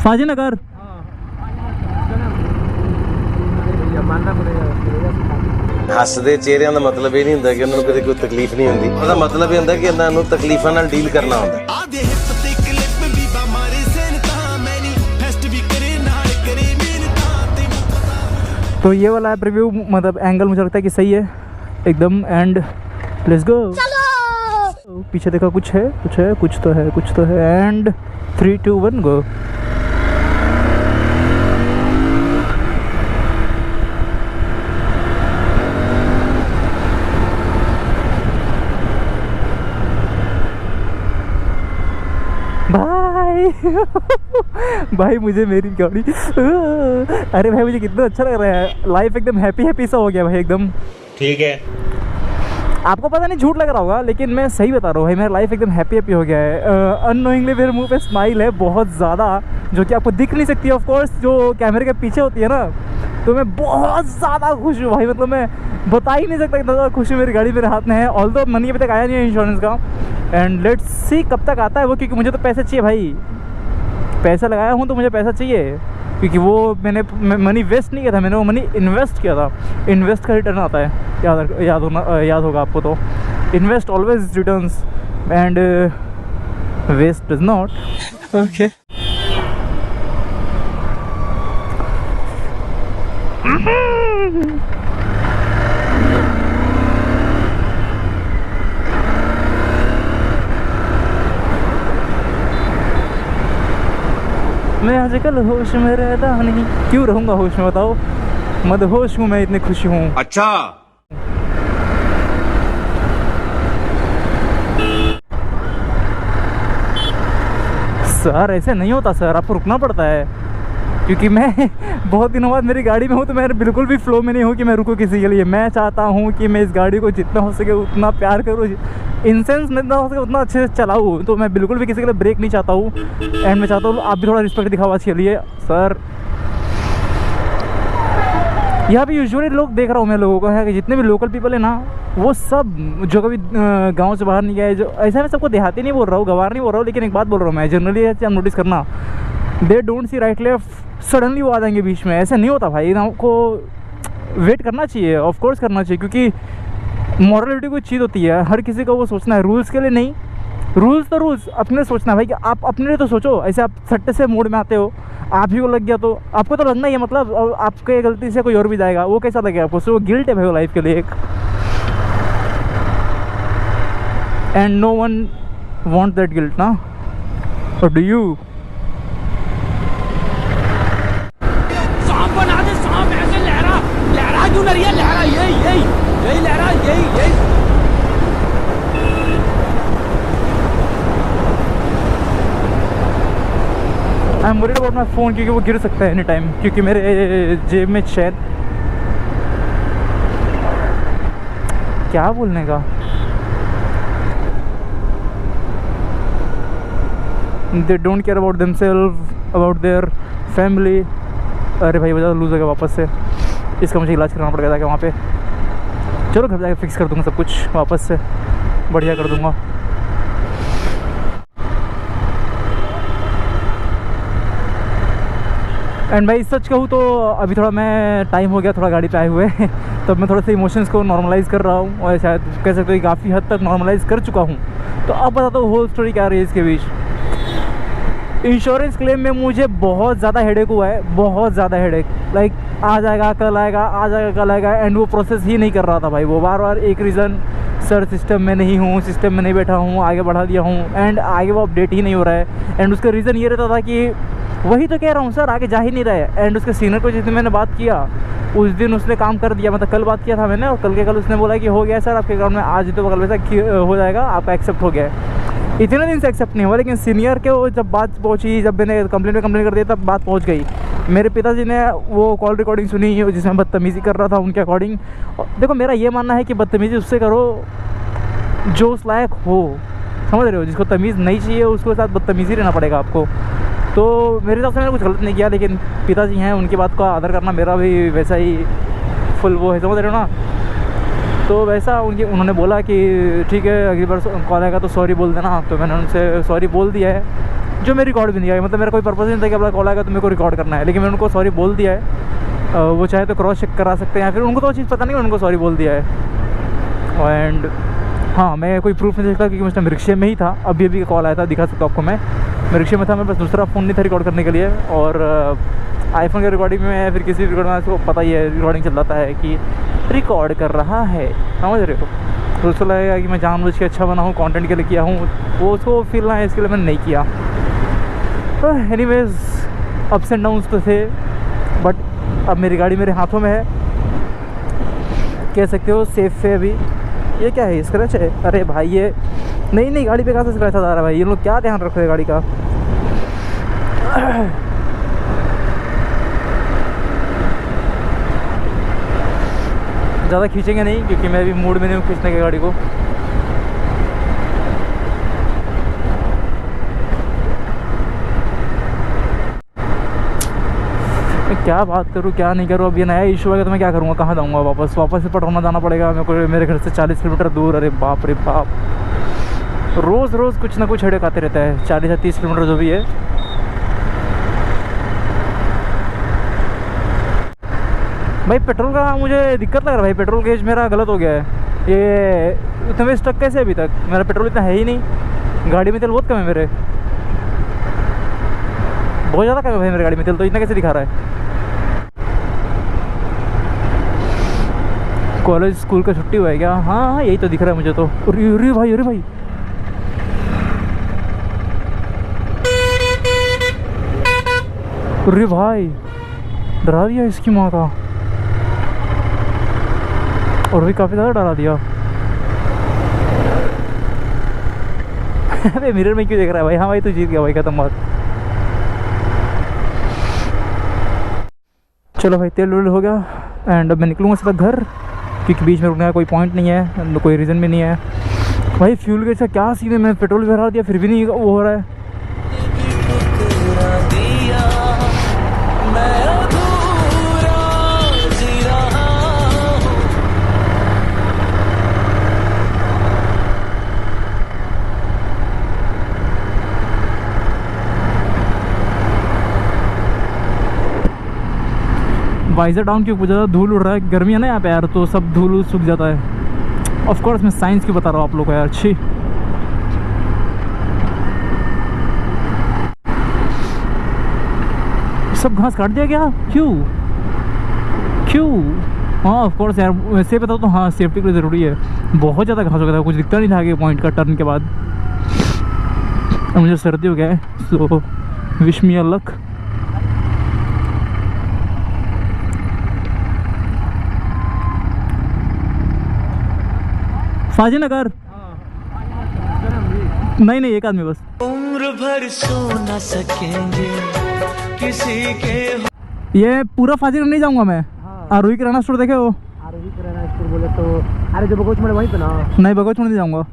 फाजी नगर। ਹੱਸਦੇ ਚਿਹਰਿਆਂ ਦਾ ਮਤਲਬ ਇਹ ਨਹੀਂ ਹੁੰਦਾ ਕਿ ਉਹਨਾਂ ਨੂੰ ਕਦੇ ਕੋਈ ਤਕਲੀਫ ਨਹੀਂ ਹੁੰਦੀ। ਉਹਦਾ ਮਤਲਬ ਇਹ ਹੁੰਦਾ ਕਿ ਇਹਨਾਂ ਨੂੰ ਤਕਲੀਫਾਂ ਨਾਲ ਡੀਲ ਕਰਨਾ ਹੁੰਦਾ। तो ये वाला है प्रीव्यू, मतलब एंगल मुझे लगता है कि सही है एकदम। And let's go. पीछे देखा कुछ है, कुछ तो है। एंड 3 2 1 गो। भाई मुझे मेरी गाड़ी अरे भाई मुझे कितना अच्छा लग रहा है। लाइफ एकदम हैप्पी सा हो गया भाई एकदम। ठीक है, आपको पता नहीं झूठ लग रहा होगा लेकिन मैं सही बता रहा हूँ भाई, मेरा लाइफ एकदम हैप्पी हो गया है। अननोइंगली मेरे मुंह पे स्माइल है बहुत ज़्यादा, जो कि आपको दिख नहीं सकती ऑफ कोर्स, जो कैमरे के पीछे होती है ना। तो मैं बहुत ज़्यादा खुश हूँ भाई, मतलब मैं बता ही नहीं सकता कितना ज़्यादा खुश हूँ। मेरी गाड़ी मेरे हाथ में है, ऑल्दो मनी अभी तक आया नहीं है इंश्योरेंस का। एंड लेट्स सी कब तक आता है वो, क्योंकि मुझे तो पैसे चाहिए भाई। पैसा लगाया हूँ तो मुझे पैसा चाहिए, क्योंकि वो मैंने मनी वेस्ट नहीं किया था, मैंने वो मनी इन्वेस्ट किया था। इन्वेस्ट का रिटर्न आता है, याद होगा आपको। तो invest always returns and waste does not. Okay मैं आजकल होश में रहता नहीं, क्यों रहूँगा होश में बताओ, मदहोश हूँ मैं, इतनी खुशी हूँ। अच्छा सर ऐसे नहीं होता सर, आपको रुकना पड़ता है, क्योंकि मैं बहुत दिनों बाद मेरी गाड़ी में हूँ, तो मैं बिल्कुल भी फ्लो में नहीं हूँ कि मैं रुकूँ किसी के लिए। मैं चाहता हूँ कि मैं इस गाड़ी को जितना हो सके उतना प्यार करूँ, इंसेंस में जितना हो सके उतना अच्छे से चलाऊँ। तो मैं बिल्कुल भी किसी के लिए ब्रेक नहीं चाहता हूँ। एंड मैं चाहता हूँ आप भी थोड़ा रिस्पेक्ट दिखाओ इसके लिए सर। यहाँ पे यूजुअली लोग देख रहा हूँ मैं लोगों को है कि जितने भी लोकल पीपल है ना, वो सब जो कभी गांव से बाहर नहीं गए, जो ऐसा मैं सबको देहाती नहीं बोल रहा हूँ, गवार नहीं बोल रहा हूँ, लेकिन एक बात बोल रहा हूँ मैं जनरली, आप नोटिस करना, they don't see right left, suddenly वो आ जाएंगे बीच में। ऐसा नहीं होता भाई, आपको वेट करना चाहिए, ऑफ कोर्स करना चाहिए, क्योंकि मॉरलिटी कोई चीज़ होती है, हर किसी को वो सोचना है, रूल्स के लिए नहीं। रूल्स तो रूल्स अपने सोचना है भाई, कि आप अपने लिए तो सोचो। ऐसे आप सट्टे से मोड में आते हो, आप ही को लग गया तो आपको तो लगना ही है, मतलब आपके गलती से कोई और भी जाएगा, वो कैसा लगेगा आपको? वो गिल्ट है भाई वो लाइफ के लिए एक। And no one want that guilt ना, और डू यू? बना दे सांप, ऐसे लहरा क्यों नहीं है? लहरा यही लहरा यही। I am worried about my phone, क्योंकि वो गिर सकता है एनी टाइम, क्योंकि मेरे जेब में शायद क्या बोलने का, they don't care about themselves, about their family. अरे भाई वजह लूज हो गया वापस से, इसका मुझे इलाज कराना पड़ेगा जाके वहाँ पे। चलो घर जाके फिक्स कर दूँगा सब कुछ, वापस से बढ़िया कर दूँगा। एंड भाई सच कहूँ तो अभी थोड़ा मैं टाइम हो गया थोड़ा गाड़ी पे आए हुए तो मैं थोड़े से इमोशंस को नॉर्मलाइज़ कर रहा हूँ, और शायद कह सकते हो काफ़ी हद तक नॉर्मलाइज़ कर चुका हूँ। तो अब बताता हूँ होल स्टोरी क्या रही है इसके बीच। इंश्योरेंस क्लेम में मुझे बहुत ज़्यादा हेडेक हुआ है, बहुत ज़्यादा हेडेक। लाइक आ जाएगा कल आएगा, आ जाएगा कल आएगा, एंड वो प्रोसेस ही नहीं कर रहा था भाई। वो बार बार एक रीज़न, सर सिस्टम में नहीं हूँ, सिस्टम में नहीं बैठा हूँ, आगे बढ़ा दिया हूँ, एंड आगे वो अपडेट ही नहीं हो रहा है। एंड उसका रीज़न ये रहता था कि वही तो कह रहा हूँ सर, आगे जा ही नहीं रहा है। एंड उसके सीनियर को जिस दिन मैंने बात किया उस दिन उसने काम कर दिया, मतलब कल बात किया था मैंने, और कल के कल उसने बोला कि हो गया सर आपके अकाउंट में, आज तो कल वैसा हो जाएगा, आपका एक्सेप्ट हो गया है। इतने दिन से एक्सेप्ट नहीं हुआ, लेकिन सीनियर के वो जब बात पहुंची, जब मैंने कंप्लेंट कर दिया तब बात पहुंच गई। मेरे पिताजी ने वो कॉल रिकॉर्डिंग सुनी जिसमें बदतमीज़ी कर रहा था उनके अकॉर्डिंग। देखो मेरा ये मानना है कि बदतमीज़ी उससे करो जो उस लायक हो, समझ रहे हो? जिसको तमीज़ नहीं चाहिए उसके साथ बदतमीज़ी रहना पड़ेगा आपको। तो मेरे हिसाब से मैंने कुछ गलत नहीं किया, लेकिन पिताजी हैं, उनकी बात का आदर करना मेरा भी वैसा ही फुल वो है, समझ रहे हो ना? तो वैसा उन्होंने बोला कि ठीक है अगली बार कॉल आएगा तो सॉरी बोल देना। तो मैंने उनसे सॉरी बोल दिया है, जो मैं रिकॉर्ड भी नहीं आई, मतलब मेरा कोई पर्पज़ नहीं था कि अपना कॉल आएगा तो मेरे को रिकॉर्ड करना है, लेकिन मैंने उनको सॉरी बोल दिया है। वो चाहे तो क्रॉस चेक करा सकते हैं, या फिर उनको तो वो चीज़ पता नहीं, उनको सॉरी बोल दिया है। एंड हाँ, मैं कोई प्रूफ नहीं देखता क्योंकि मैं रिक्शे में ही था। अभी का कॉल आया था, दिखा सकता हूँ आपको। मैं रिक्शे में था, मैं बस दूसरा फ़ोन नहीं था रिकॉर्ड करने के लिए। और आईफोन के रिकॉर्डिंग में या फिर किसी भी रिकॉर्डिंग में आपको पता ही है, रिकॉर्डिंग चल जाता है कि रिकॉर्ड कर रहा है, समझ रहे हो। तो उसको लगेगा कि मैं जानबूझ के अच्छा बना हूँ, कंटेंट के लिए किया हूँ, वो उसको फील ना है, इसके लिए मैंने नहीं किया। तो एनीवेज अप्स एंड डाउन्स तो थे, बट अब मेरी गाड़ी मेरे हाथों में है, कह सकते हो सेफ है अभी। ये क्या है, स्क्रैच है? अरे भाई ये नहीं गाड़ी पे कहाँ से स्क्रैच आ रहा है भाई, ये लोग क्या ध्यान रख रहे हैं गाड़ी का। ज़्यादा खींचेंगे नहीं क्योंकि मैं भी मूड में नहीं हूँ खींचने की गाड़ी को। मैं क्या बात करूँ क्या नहीं करूँ, अब ये नया इशू आएगा तो मैं क्या करूँगा, कहाँ जाऊँगा वापस से पटौना जाना पड़ेगा मेरे को, मेरे घर से 40 किलोमीटर दूर। अरे बाप रे बाप, रोज़ कुछ ना कुछ हेडेक आते रहता है। 40 या 30 किलोमीटर जो भी है। भाई पेट्रोल का मुझे दिक्कत लग रहा है भाई, पेट्रोल गेज मेरा गलत हो गया है। ये इतना स्टक कैसे अभी तक, मेरा पेट्रोल इतना है ही नहीं, गाड़ी में तेल बहुत कम है मेरे, बहुत ज़्यादा कम है भाई मेरी गाड़ी में तेल, तो इतना कैसे दिखा रहा है। कॉलेज स्कूल का छुट्टी हुआ है क्या? हाँ यही तो दिख रहा है मुझे तो। अरे भाई अरे भाई डरा दिया इसकी माँ का, और भी काफ़ी ज़्यादा डरा दिया। अरे मिरर में क्यों देख रहा है भाई? हाँ भाई तू जीत गया भाई, खत्म बात। चलो भाई तेल वेल हो गया, एंड अब मैं निकलूँगा सीधा घर, क्योंकि बीच में रुकने का कोई पॉइंट नहीं है, कोई रीज़न भी नहीं है। भाई फ्यूल गेज का क्या सीन है, मैंने पेट्रोल भरा दिया फिर भी नहीं वो हो रहा है। वाइजर डाउन क्यों, ज़्यादा धूल उड़ रहा है, गर्मी है ना यहाँ पे यार, तो सब धूल सूख जाता है। ऑफ कोर्स मैं साइंस क्यों बता रहा हूँ आप लोग को यार। अच्छी सब घास काट दिया क्या? क्यों? हाँ ऑफ कोर्स यार, वैसे बताओ तो हाँ सेफ्टी के लिए ज़रूरी है। बहुत ज़्यादा घास हो गया था, कुछ दिखता नहीं था आगे पॉइंट का टर्न के बाद। मुझे सर्दी हो गया है, सो विश मी लक। फाजी नगर नहीं एक आदमी बस। उम्र भर सो न सकेंगे किसी के। ये पूरा फाजी नहीं जाऊंगा मैं। आरोही किराना स्टोर देखे हो? आरोही किराना स्टोर बोले तो अरे जो बगोच में वहीं पे ना। नहीं बगोच में नहीं जाऊंगा।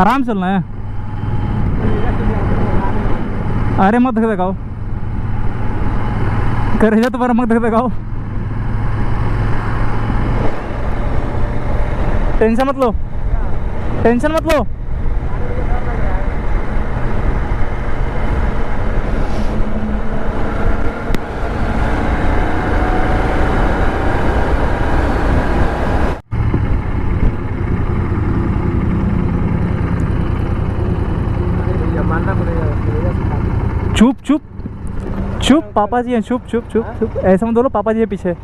आराम चलना है। अरे मत धक धकाओ, करे जा तुम्हारा मत धक धकाओ, टेंशन मत लो। चुप पापा जी हैं, चुप ऐसा मत बोलो, पापा जी है पीछे।